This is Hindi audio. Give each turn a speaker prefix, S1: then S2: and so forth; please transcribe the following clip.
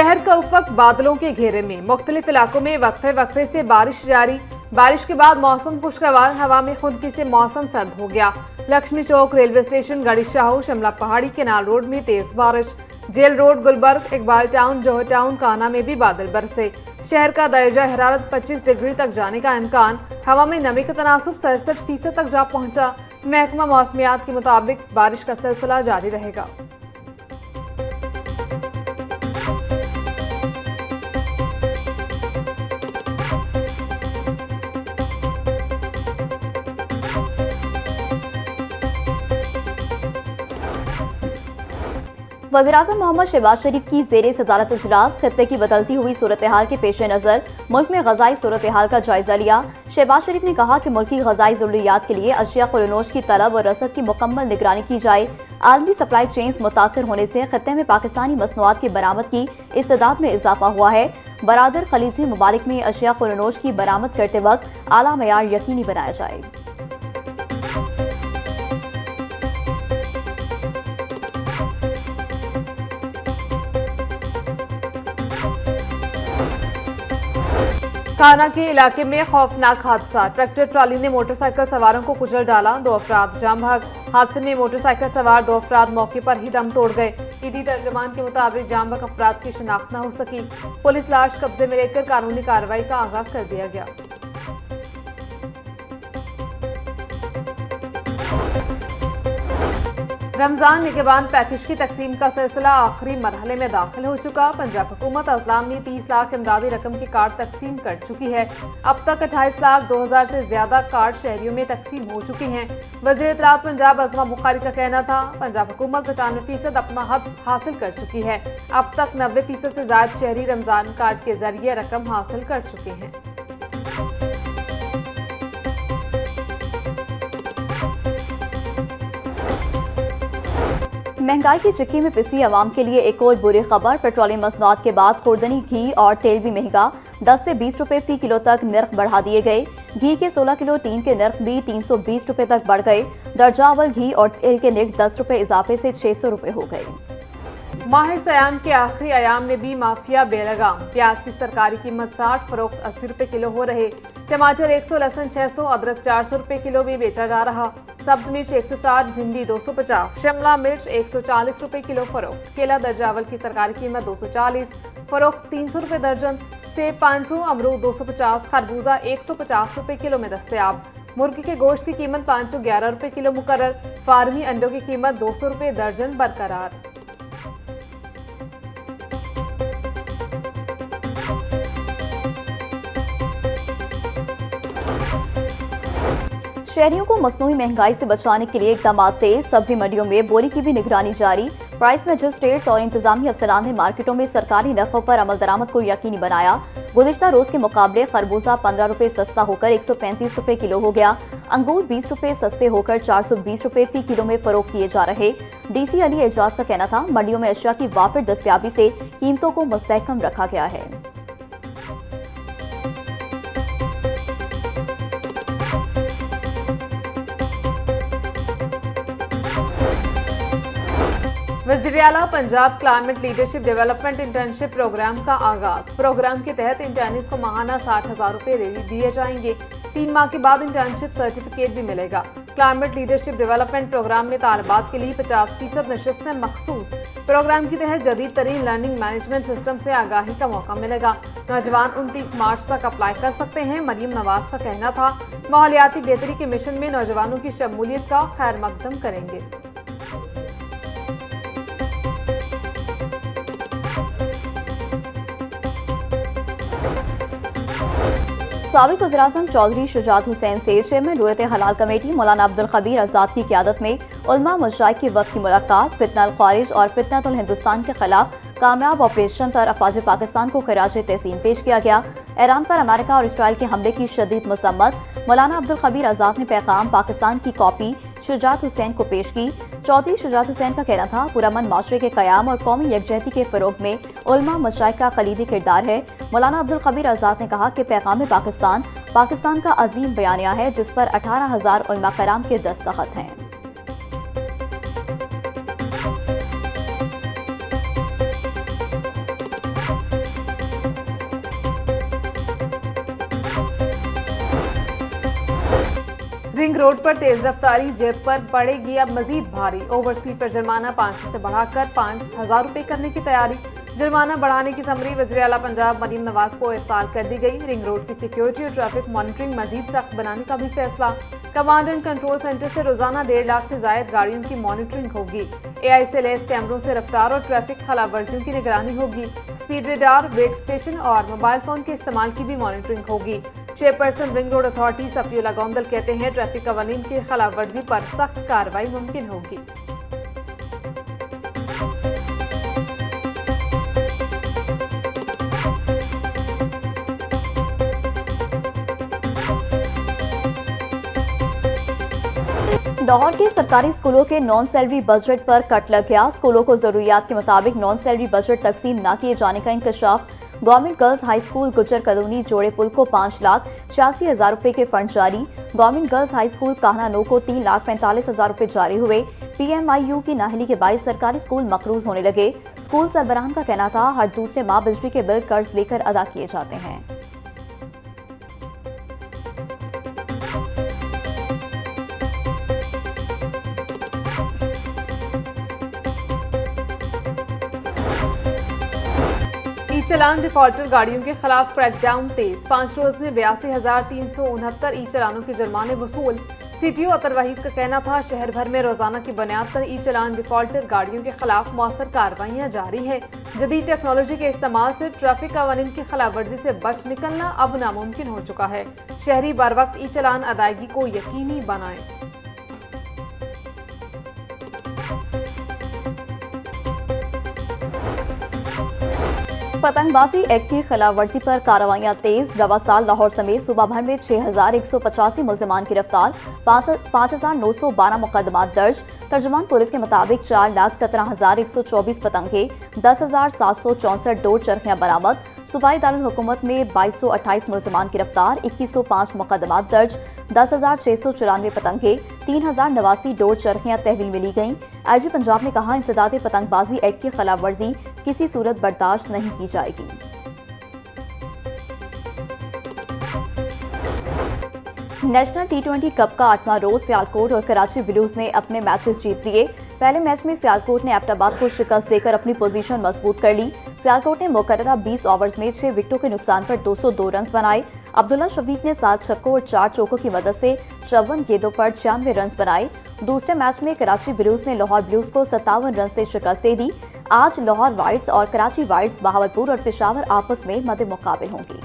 S1: शहर का उफक बादलों के घेरे में, मुख्तलिफ इलाकों में वक्फे वक्फे से बारिश जारी। बारिश के बाद मौसम खुशगवार, हवा में खुनकी से मौसम सर्द हो गया। Lakshmi Chowk, railway station, Garhi Shahu, Shimla Pahari, canal road में तेज बारिश। Jail road, Gulberg, Iqbal town, Johar town, Kahna में भी बादल बरसे। शहर का दर्जा हरारत 25 डिग्री तक जाने का इम्कान। हवा में नमी का तनासुब 67% तक जा पहुंचा। महकमा मौसमियात के मुताबिक बारिश का सिलसिला जारी रहेगा।
S2: वज़ीर-ए-आज़म मोहम्मद शहबाज शरीफ की ज़ेरे सदारत इजलास खत्ते की बदलती हुई सूरत हाल के पेश नज़र मुल्क में ग़ज़ाई सूरत हाल का जायज़ा लिया। शहबाज शरीफ ने कहा कि मुल्क की ग़ज़ाई ज़रूरियात के लिए अशिया क़ुरनोश की तलब और रसद की मुकम्मल निगरानी की जाए। आलमी सप्लाई चेन्स मुतासर होने से खत्ते में पाकिस्तानी मसनूआत की बरामद की इस्तेदाद में इजाफा हुआ है। बरादर खलीजी ममालिक में अशिया क़ुरनोश की बरामद करते वक्त आला मयार यकीनी बनाया जाए।
S1: कान्हा के इलाके में खौफनाक हादसा, ट्रैक्टर ट्रॉली ने मोटरसाइकिल सवारों को कुचल डाला। 2 अफराद जाम भाग। हादसे में मोटरसाइकिल सवार 2 अफराद मौके पर ही दम तोड़ गए। ईडी तर्जमान के मुताबिक जाम भाग अफराद की शिनाख्त न हो सकी। पुलिस लाश कब्जे में लेकर कानूनी कार्रवाई का आगाज कर दिया गया। रमजान निगहबान पैकेज की तकसीम का सिलसिला आखिरी मरहले में दाखिल हो चुका। पंजाब हुकूमत अज़लाम में 30 लाख इमदादी रकम के कार्ड तकसीम कर चुकी है। अब तक 28 लाख 2,000 से ज्यादा कार्ड शहरियों में तकसीम हो चुके हैं। वज़ीर इत्तलात पंजाब अज़मा बुखारी का कहना था, पंजाब हुकूमत 95% अपना हक हासिल कर चुकी है। अब तक 90% से ज्यादा शहरी रमजान कार्ड के जरिए रकम हासिल कर चुके हैं।
S2: महंगाई की चिक्की में पिसी आवाम के लिए एक और बुरी खबर। पेट्रोलियम मसनूआत के बाद खुर्दनी, घी और तेल भी महंगा। 10 से 20 रुपए फी किलो तक नर्ख बढ़ा दिए गए। घी के 16 किलो टीन के नर्ख भी 320 रुपए तक बढ़ गए। दर्जा अव्वल घी और तेल के नर्ख 10 रुपए इजाफे से 600 रुपए हो गए।
S1: माह सयाम के आखिरी अयाम में भी माफिया बेलगाम। प्याज की सरकारी कीमत 60, फरोख्त 80 रुपए किलो हो रहे। टमाटर 100, लहसुन 600, अदरक 400 रुपए किलो भी बेचा जा रहा। सब्ज मिर्च 160, भिंडी 250, शिमला मिर्च 140 रुपए किलो फरोख्त। केला दर्जा अव्वल की सरकारी कीमत 240, फरोख्त 300 रुपए दर्जन। सेब 500, अमरूद 250, खरबूजा 150 रुपए किलो में दस्तयाब। मुर्गी के गोश्त की कीमत 511 रुपए किलो मुकर्रर। फार्मी अंडों की कीमत 200 रुपए दर्जन बरकरार।
S2: शहरियों को मसनूई महंगाई से बचाने के लिए इकदाम तेज। सब्जी मंडियों में बोली की भी निगरानी जारी। प्राइस मजिस्ट्रेट्स और इंतजामी अफसरान ने मार्केटों में सरकारी नरखों पर अमल दरामद को यकीनी बनाया। गुज़िश्ता रोज के मुकाबले खरबूजा 15 रुपए सस्ता होकर 135 रुपए किलो हो गया। अंगूर 20 रुपए सस्ते होकर 420 रुपए फी किलो में फरोख्त किए जा रहे। DC अली एजाज का कहना था, मंडियों में अशिया की वाफिर दस्तयाबी से कीमतों को मुस्तहकम रखा गया है।
S1: वज़ीर-ए-आला Punjab climate leadership development internship programme का आगाज। प्रोग्राम के तहत इंटर्निस को माहाना 60,000 रुपए दिए जाएंगे। 3 माह के बाद इंटर्नशिप सर्टिफिकेट भी मिलेगा। क्लाइमेट लीडरशिप डेवलपमेंट प्रोग्राम में तालिबात के लिए 50% नशिस्तें मखसूस। प्रोग्राम के तहत जदीद तरीन लर्निंग मैनेजमेंट सिस्टम से आगाही का मौका मिलेगा। नौजवान 29 मार्च तक अप्लाई कर सकते हैं। मरियम नवाज का कहना था, माहौलियाती बेहतरी के मिशन में नौजवानों की शमूलियत का खैर मकदम करेंगे।
S2: साबिक वज़ीर-ए-आज़म चौधरी शुजात हुसैन से चेयरमैन रुयत हलाल कमेटी मौलाना अब्दुल खबीर आज़ाद की क़यादत में उलमा मशाइख के वक्त की मुलाकात। फितनल ख़ारिज और फितनतुल हिंदुस्तान के खिलाफ कामयाब ऑपरेशन पर अफ़वाज पाकिस्तान को खिराज तहसीन पेश किया गया। ईरान पर अमेरिका और इसराइल के हमले की शदीद मसम्मत। मौलाना अब्दुल खबीर आज़ाद ने पैगाम पाकिस्तान की कॉपी शुजात हुसैन को पेश की। चौधरी शुजात हुसैन का कहना था, पुरअमन माशरे के क़याम और कौमी यकजहती के फ़रोग़ में उलमा मशाइख का कलीदी किरदार है। मौलाना अब्दुल खबीर आज़ाद ने कहा कि पैगाम पाकिस्तान का अजीम बयानिया है, जिस पर 18,000 उलमा कराम के दस्तखत हैं।
S1: रिंग रोड पर तेज रफ्तारी जेब पर पड़ेगी अब मजीद भारी। ओवर स्पीड पर जुर्माना 500 से बढ़ाकर 5,000 रुपए करने की तैयारी। जुर्माना बढ़ाने की समरी वज़ीर आला पंजाब मरीम नवाज को इरसाल कर दी गई। रिंग रोड की सिक्योरिटी और ट्रैफिक मॉनिटरिंग मजीद सख्त बनाने का भी फैसला। कमांड एंड कंट्रोल सेंटर से रोजाना 1.5 लाख से जायद गाड़ियों की मॉनिटरिंग होगी। AI से लैस कैमरों से रफ्तार और ट्रैफिक खिलाफवर्जियों की निगरानी होगी। स्पीड रेडार, वेट स्टेशन और मोबाइल फोन के इस्तेमाल की भी मॉनिटरिंग होगी। Chairperson ring road authority Safiullah Gondal कहते हैं, ट्रैफिक कवानीन की खिलाफवर्जी पर सख्त कार्रवाई मुमकिन होगी।
S2: लाहौर के सरकारी स्कूलों के नॉन सैलरी बजट पर कट लग गया। स्कूलों को जरूरियात के मुताबिक नॉन सैलरी बजट तकसीम न किए जाने का इंकशाफ। Government girls high school Gujar colony जोड़े पुल को 5,86,000 रुपए के फंड जारी। Government girls high school Kahna Nau को 3,45,000 रुपए जारी हुए। PMIU की नाहली के बाईस सरकारी स्कूल मकरूज होने लगे। स्कूल सरबराहान का कहना था, हर दूसरे माह बिजली के बिल कर्ज लेकर अदा किए जाते हैं।
S1: चलान डिफॉल्टर गाड़ियों के खिलाफ क्रैकडाउन तेज। 5 रोज में 82,369 ई चलानों के जुर्माने वसूल। CTO अतर वहीद का कहना था, शहर भर में रोजाना की बुनियाद पर ई चलान डिफॉल्टर गाड़ियों के खिलाफ मौसर कार्रवाइयाँ जारी हैं। जदीद टेक्नोलॉजी के इस्तेमाल से ट्रैफिक कवानीन की खिलाफवर्जी से बच निकलना अब नामुमकिन हो चुका है। शहरी बर वक्त ई चलान अदायगी को यकीनी बनाएं।
S2: पतंगबाजी एक्ट की खिलाफवर्जी पर कार्रवाइयां तेज। रवा साल लाहौर समेत सूबा भर में 6,185 मुलजमान गिरफ्तार, 5,912 मुकदमात दर्ज। तर्जुमान पुलिस के मुताबिक 4,17,124 पतंगे, 10,764 डोर चरखियां बरामद। सूबाई दारुल हुकूमत में 2,228 मुलजमान गिरफ्तार, 2,105 मुकदमात दर्ज, 10,694 पतंगे, 3,089 डोर चरखियां तहवील में ली गईं। IG पंजाब ने कहा, इंसदाद पतंगबाजी एक्ट की खिलाफवर्जी किसी सूरत बर्दाश्त नहीं की जाएगी। नेशनल T20 कप का 8वां रोज सियालकोट और कराची ब्लूज ने अपने मैचेस जीत लिए। पहले मैच में सियालकोट ने एबटाबाद को शिकस्त देकर अपनी पोजीशन मजबूत कर ली। सियालकोट ने मुकर्ररा 20 ओवर्स में 6 विकेटों के नुकसान पर 202 रन बनाए। अब्दुल्ला शफीक ने 7 छक्कों और 4 चौकों की मदद से 54 गेंदों पर 96 रन बनाए। दूसरे मैच में कराची ब्लूज ने लाहौर ब्लूज को 57 रन से शिकस्त दे दी। आज लाहौर वाइट्स और कराची वाइट्स, बहावलपुर और पेशावर आपस में मद्दे मुकाबिल होंगी।